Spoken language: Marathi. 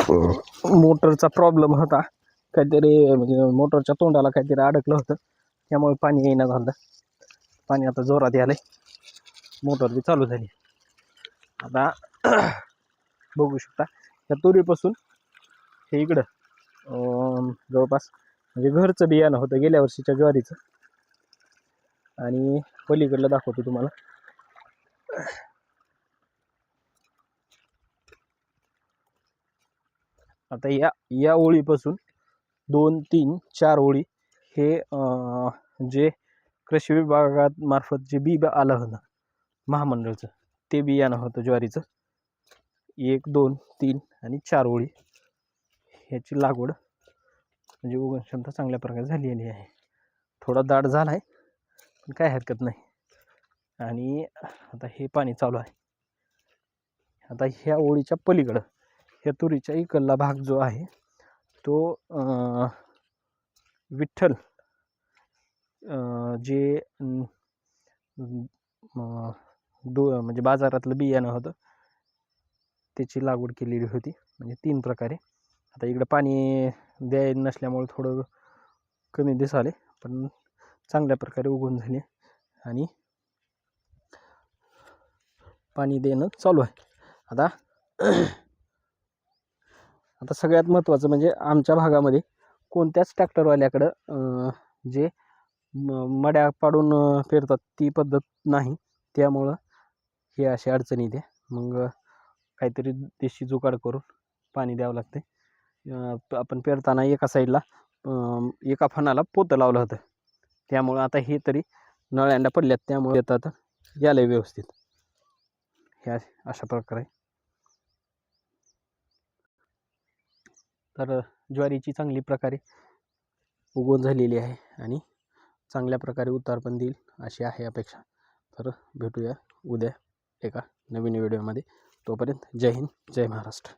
मोटरचा प्रॉब्लेम होता, काहीतरी म्हणजे मोटरच्या तोंडाला काहीतरी अडकलं होतं, त्यामुळे पाणी येईना झालं. पाणी आता जोरात आलंय, मोटर बी चालू झाली. आता बघू शकता या तुरीपासून हे इकडं जवळपास म्हणजे घरचं बियाणं होतं गेल्या वर्षीच्या ज्वारीचं. आणि पलीकडलं दाखवतो तुम्हाला. आता या ओळीपासून 2, 3, 4 ओळी हे जे कृषी विभागात मार्फत जे बी आलं होतं महामंडळाचं, ते बियाणं होतं ज्वारीचं. 1, 2, 3 आणि 4 ओळी ह्याची लागवड म्हणजे उगवण क्षमता चांगल्या प्रकारे झालेली आहे. थोडा दाट झाला आहे पण काय हरकत नाही. आणि आता हे पाणी चालू आहे. आता ह्या ओळीच्या पलीकडं ह्या तुरीच्या इकडला भाग जो आहे तो विठ्ठल जे म्हणजे बाजारातलं बियाणं होतं त्याची लागवड केलेली होती, म्हणजे 3 प्रकारे. आता इकडं पाणी द्यायला नसल्यामुळे थोडं कमी दिसाले, पण चांगल्या प्रकारे उगवून झाले आणि पाणी देणं चालू आहे. आता सगळ्यात महत्त्वाचं म्हणजे आमच्या भागामध्ये कोणत्याच ट्रॅक्टरवाल्याकडं जे मड्या पाडून पेरतात ती पद्धत नाही, त्यामुळं हे अशी अडचणी येते. मग काहीतरी देशी जुगाड करून पाणी द्यावं लागते. आपण पेरताना एका साईडला एका फणाला पोतं लावलं होतं, त्यामुळं आता हे तरी नळ्यांना पडल्यात, त्यामुळे येतात यायला व्यवस्थित. ह्या अशा प्रकारे तर ज्वारीची चांगली प्रकारे उगवण झालेली आहे आणि चांगल्या प्रकारे उतार पण देईल अशी आहे अपेक्षा. तर भेटूया उद्या एका नवीन व्हिडिओमध्ये. तोपर्यंत जय हिंद, जय महाराष्ट्र.